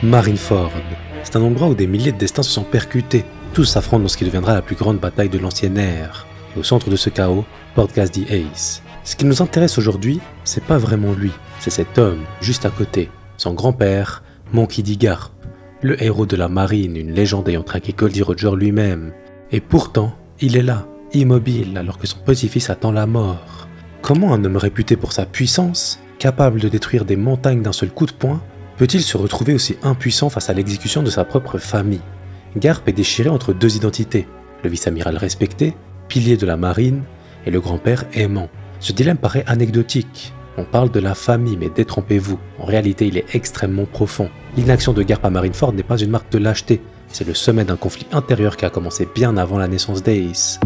Marineford. C'est un endroit où des milliers de destins se sont percutés. Tous s'affrontent dans ce qui deviendra la plus grande bataille de l'ancienne ère. Et au centre de ce chaos, Portgas the Ace. Ce qui nous intéresse aujourd'hui, c'est pas vraiment lui. C'est cet homme, juste à côté. Son grand-père, Monkey D. Garp. Le héros de la marine, une légende ayant traqué Goldie Roger lui-même. Et pourtant, il est là, immobile, alors que son petit-fils attend la mort. Comment un homme réputé pour sa puissance, capable de détruire des montagnes d'un seul coup de poing, peut-il se retrouver aussi impuissant face à l'exécution de sa propre famille? Garp est déchiré entre deux identités, le vice-amiral respecté, pilier de la marine, et le grand-père aimant. Ce dilemme paraît anecdotique. On parle de la famille, mais détrompez-vous, en réalité il est extrêmement profond. L'inaction de Garp à Marineford n'est pas une marque de lâcheté, c'est le sommet d'un conflit intérieur qui a commencé bien avant la naissance d'Ace.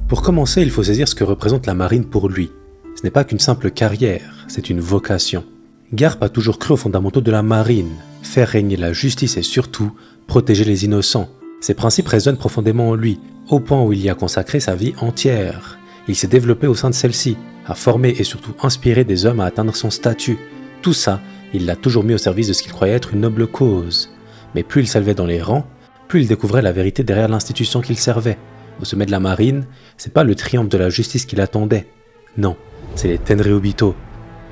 Pour commencer, il faut saisir ce que représente la marine pour lui. Ce n'est pas qu'une simple carrière, c'est une vocation. Garp a toujours cru aux fondamentaux de la marine, faire régner la justice et surtout protéger les innocents. Ces principes résonnent profondément en lui, au point où il y a consacré sa vie entière. Il s'est développé au sein de celle-ci, a formé et surtout inspiré des hommes à atteindre son statut. Tout ça, il l'a toujours mis au service de ce qu'il croyait être une noble cause. Mais plus il s'élevait dans les rangs, plus il découvrait la vérité derrière l'institution qu'il servait. Au sommet de la marine, c'est pas le triomphe de la justice qu'il attendait. Non, c'est les Tenryubito,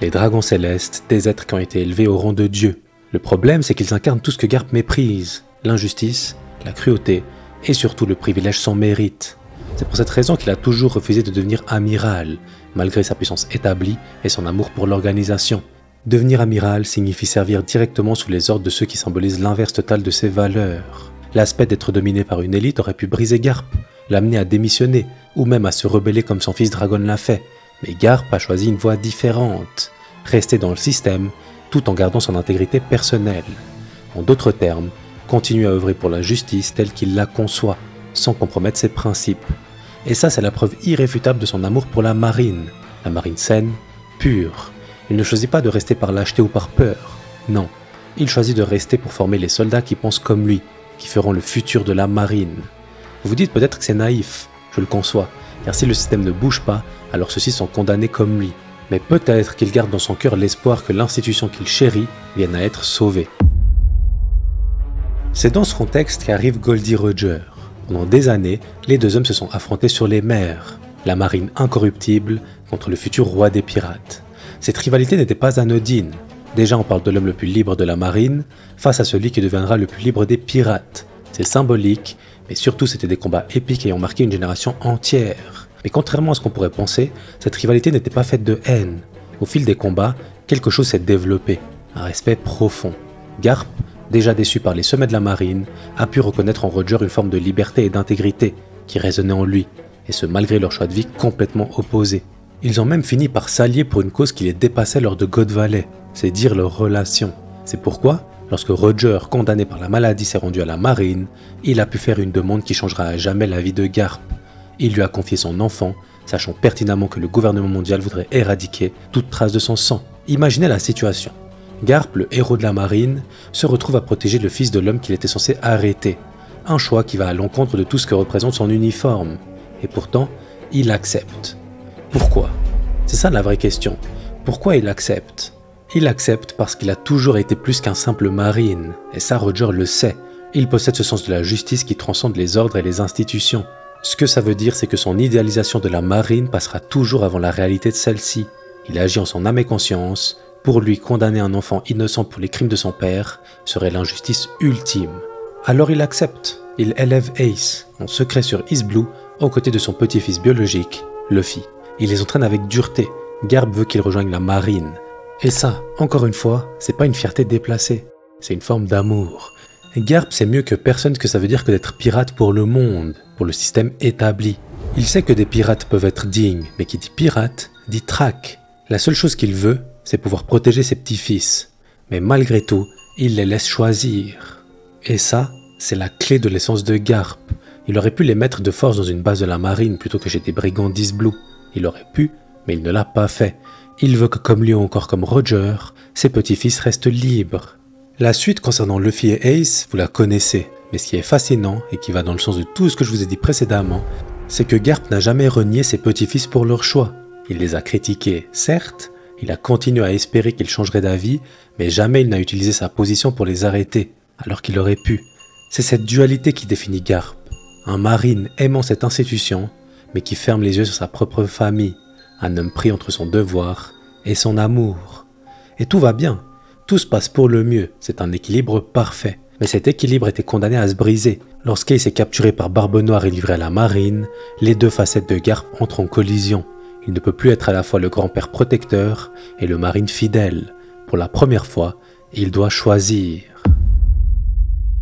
les dragons célestes, des êtres qui ont été élevés au rang de dieux. Le problème, c'est qu'ils incarnent tout ce que Garp méprise, l'injustice, la cruauté et surtout le privilège sans mérite. C'est pour cette raison qu'il a toujours refusé de devenir amiral, malgré sa puissance établie et son amour pour l'organisation. Devenir amiral signifie servir directement sous les ordres de ceux qui symbolisent l'inverse total de ses valeurs. L'aspect d'être dominé par une élite aurait pu briser Garp, l'amener à démissionner, ou même à se rebeller comme son fils Dragon l'a fait. Mais Garp a choisi une voie différente, rester dans le système, tout en gardant son intégrité personnelle. En d'autres termes, continuer à œuvrer pour la justice telle qu'il la conçoit, sans compromettre ses principes. Et ça, c'est la preuve irréfutable de son amour pour la marine saine, pure. Il ne choisit pas de rester par lâcheté ou par peur. Non, il choisit de rester pour former les soldats qui pensent comme lui, qui feront le futur de la marine. Vous vous dites peut-être que c'est naïf, je le conçois, car si le système ne bouge pas, alors ceux-ci sont condamnés comme lui. Mais peut-être qu'il garde dans son cœur l'espoir que l'institution qu'il chérit vienne à être sauvée. C'est dans ce contexte qu'arrive Goldie Roger. Pendant des années, les deux hommes se sont affrontés sur les mers, la marine incorruptible contre le futur roi des pirates. Cette rivalité n'était pas anodine. Déjà, on parle de l'homme le plus libre de la marine face à celui qui deviendra le plus libre des pirates. C'est symbolique, mais surtout c'était des combats épiques ayant marqué une génération entière. Mais contrairement à ce qu'on pourrait penser, cette rivalité n'était pas faite de haine. Au fil des combats, quelque chose s'est développé, un respect profond. Garp, déjà déçu par les sommets de la marine, a pu reconnaître en Roger une forme de liberté et d'intégrité qui résonnait en lui, et ce malgré leur choix de vie complètement opposés. Ils ont même fini par s'allier pour une cause qui les dépassait lors de God Valley, c'est dire leur relation. C'est pourquoi, lorsque Roger, condamné par la maladie, s'est rendu à la marine, il a pu faire une demande qui changera à jamais la vie de Garp. Il lui a confié son enfant, sachant pertinemment que le gouvernement mondial voudrait éradiquer toute trace de son sang. Imaginez la situation. Garp, le héros de la marine, se retrouve à protéger le fils de l'homme qu'il était censé arrêter. Un choix qui va à l'encontre de tout ce que représente son uniforme. Et pourtant, il accepte. Pourquoi? C'est ça la vraie question. Pourquoi il accepte? Il accepte parce qu'il a toujours été plus qu'un simple marine. Et ça, Roger le sait. Il possède ce sens de la justice qui transcende les ordres et les institutions. Ce que ça veut dire, c'est que son idéalisation de la marine passera toujours avant la réalité de celle-ci. Il agit en son âme et conscience. Pour lui, condamner un enfant innocent pour les crimes de son père serait l'injustice ultime. Alors il accepte. Il élève Ace, en secret sur East Blue, aux côtés de son petit-fils biologique, Luffy. Il les entraîne avec dureté. Garp veut qu'il rejoigne la marine. Et ça, encore une fois, c'est pas une fierté déplacée. C'est une forme d'amour. Garp sait mieux que personne que ça veut dire que d'être pirate pour le monde, pour le système établi. Il sait que des pirates peuvent être dignes, mais qui dit pirate, dit traque. La seule chose qu'il veut, c'est pouvoir protéger ses petits-fils. Mais malgré tout, il les laisse choisir. Et ça, c'est la clé de l'essence de Garp. Il aurait pu les mettre de force dans une base de la marine plutôt que chez des brigands d'East Blue. Il aurait pu, mais il ne l'a pas fait. Il veut que comme lui ou encore comme Roger, ses petits-fils restent libres. La suite concernant Luffy et Ace, vous la connaissez. Mais ce qui est fascinant, et qui va dans le sens de tout ce que je vous ai dit précédemment, c'est que Garp n'a jamais renié ses petits-fils pour leur choix. Il les a critiqués, certes, Il a continué à espérer qu'ils changeraient d'avis, mais jamais il n'a utilisé sa position pour les arrêter, alors qu'il aurait pu. C'est cette dualité qui définit Garp. Un marine aimant cette institution, mais qui ferme les yeux sur sa propre famille. Un homme pris entre son devoir et son amour. Et tout va bien, tout se passe pour le mieux, c'est un équilibre parfait. Mais cet équilibre était condamné à se briser. Lorsqu'Ace est capturé par Barbe Noire et livré à la marine, les deux facettes de Garp entrent en collision. Il ne peut plus être à la fois le grand-père protecteur et le marine fidèle. Pour la première fois, il doit choisir.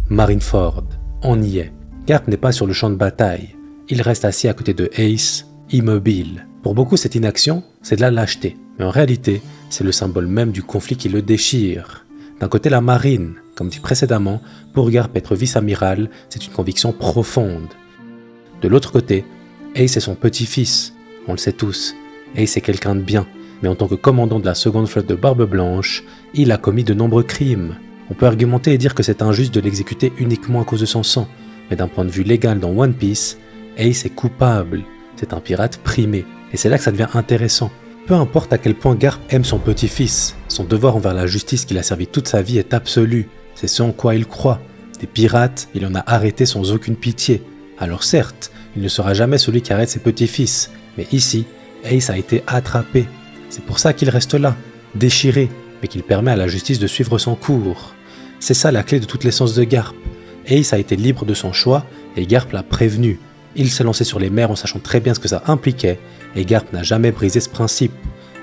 Marineford, on y est. Garp n'est pas sur le champ de bataille. Il reste assis à côté de Ace, immobile. Pour beaucoup, cette inaction, c'est de la lâcheté. Mais en réalité, c'est le symbole même du conflit qui le déchire. D'un côté, la marine. Comme dit précédemment, pour Garp être vice-amiral, c'est une conviction profonde. De l'autre côté, Ace est son petit-fils. On le sait tous. Ace est quelqu'un de bien. Mais en tant que commandant de la seconde flotte de Barbe Blanche, il a commis de nombreux crimes. On peut argumenter et dire que c'est injuste de l'exécuter uniquement à cause de son sang. Mais d'un point de vue légal dans One Piece, Ace est coupable. C'est un pirate primé. Et c'est là que ça devient intéressant. Peu importe à quel point Garp aime son petit-fils, son devoir envers la justice qu'il a servi toute sa vie est absolu. C'est ce en quoi il croit. Des pirates, il en a arrêté sans aucune pitié. Alors certes, il ne sera jamais celui qui arrête ses petits-fils. Mais ici, Ace a été attrapé. C'est pour ça qu'il reste là, déchiré, mais qu'il permet à la justice de suivre son cours. C'est ça la clé de toute l'essence de Garp. Ace a été libre de son choix et Garp l'a prévenu. Il s'est lancé sur les mers en sachant très bien ce que ça impliquait et Garp n'a jamais brisé ce principe.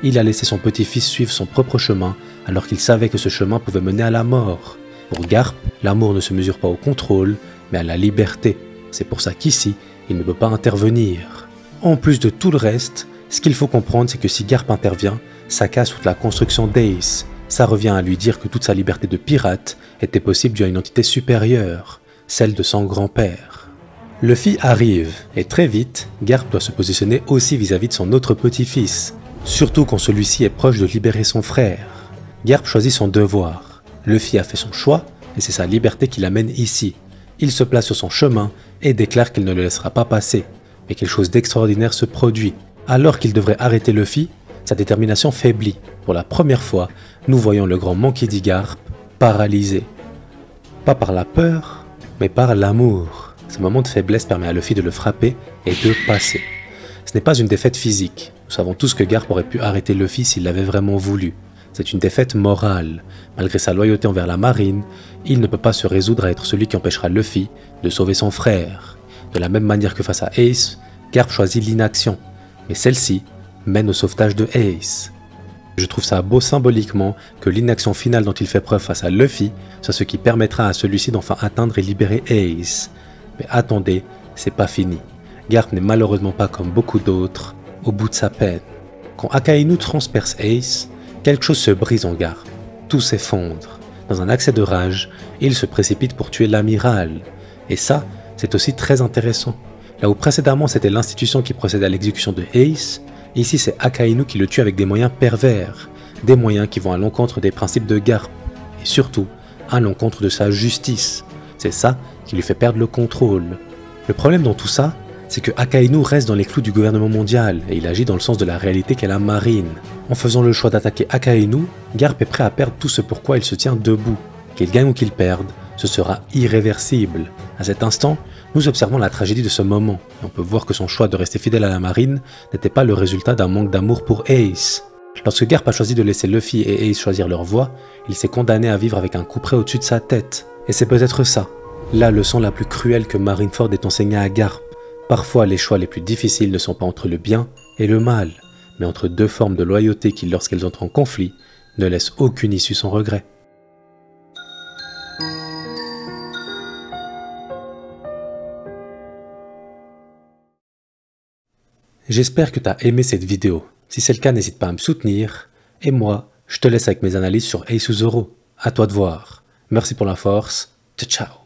Il a laissé son petit-fils suivre son propre chemin alors qu'il savait que ce chemin pouvait mener à la mort. Pour Garp, l'amour ne se mesure pas au contrôle, mais à la liberté. C'est pour ça qu'ici, il ne peut pas intervenir. En plus de tout le reste, ce qu'il faut comprendre, c'est que si Garp intervient, ça casse toute la construction d'Ace. Ça revient à lui dire que toute sa liberté de pirate était possible dû à une entité supérieure, celle de son grand-père. Luffy arrive, et très vite, Garp doit se positionner aussi vis-à-vis de son autre petit-fils, surtout quand celui-ci est proche de libérer son frère. Garp choisit son devoir. Luffy a fait son choix, et c'est sa liberté qui l'amène ici. Il se place sur son chemin et déclare qu'il ne le laissera pas passer. Mais quelque chose d'extraordinaire se produit. Alors qu'il devrait arrêter Luffy, sa détermination faiblit. Pour la première fois, nous voyons le grand Monkey D. Garp paralysé. Pas par la peur, mais par l'amour. Ce moment de faiblesse permet à Luffy de le frapper et de passer. Ce n'est pas une défaite physique. Nous savons tous que Garp aurait pu arrêter Luffy s'il l'avait vraiment voulu. C'est une défaite morale. Malgré sa loyauté envers la marine, il ne peut pas se résoudre à être celui qui empêchera Luffy de sauver son frère. De la même manière que face à Ace, Garp choisit l'inaction. Mais celle-ci mène au sauvetage de Ace. Je trouve ça beau symboliquement que l'inaction finale dont il fait preuve face à Luffy soit ce qui permettra à celui-ci d'enfin atteindre et libérer Ace. Mais attendez, c'est pas fini. Garp n'est malheureusement pas comme beaucoup d'autres, au bout de sa peine. Quand Akainu transperce Ace, quelque chose se brise en Garp. Tout s'effondre. Dans un accès de rage, il se précipite pour tuer l'amiral. Et ça, c'est aussi très intéressant. Là où précédemment c'était l'institution qui procède à l'exécution de Ace, ici c'est Akainu qui le tue avec des moyens pervers, des moyens qui vont à l'encontre des principes de Garp, et surtout à l'encontre de sa justice. C'est ça qui lui fait perdre le contrôle. Le problème dans tout ça, c'est que Akainu reste dans les clous du gouvernement mondial, et il agit dans le sens de la réalité qu'est la marine. En faisant le choix d'attaquer Akainu, Garp est prêt à perdre tout ce pourquoi il se tient debout. Qu'il gagne ou qu'il perde, ce sera irréversible. À cet instant, nous observons la tragédie de ce moment, et on peut voir que son choix de rester fidèle à la marine n'était pas le résultat d'un manque d'amour pour Ace. Lorsque Garp a choisi de laisser Luffy et Ace choisir leur voie, il s'est condamné à vivre avec un couperet au-dessus de sa tête. Et c'est peut-être ça, la leçon la plus cruelle que Marineford ait enseignée à Garp. Parfois, les choix les plus difficiles ne sont pas entre le bien et le mal, mais entre deux formes de loyauté qui, lorsqu'elles entrent en conflit, ne laissent aucune issue sans regret. J'espère que tu as aimé cette vidéo. Si c'est le cas, n'hésite pas à me soutenir. Et moi, je te laisse avec mes analyses sur Ace ou Zoro. À toi de voir. Merci pour la force. Ciao.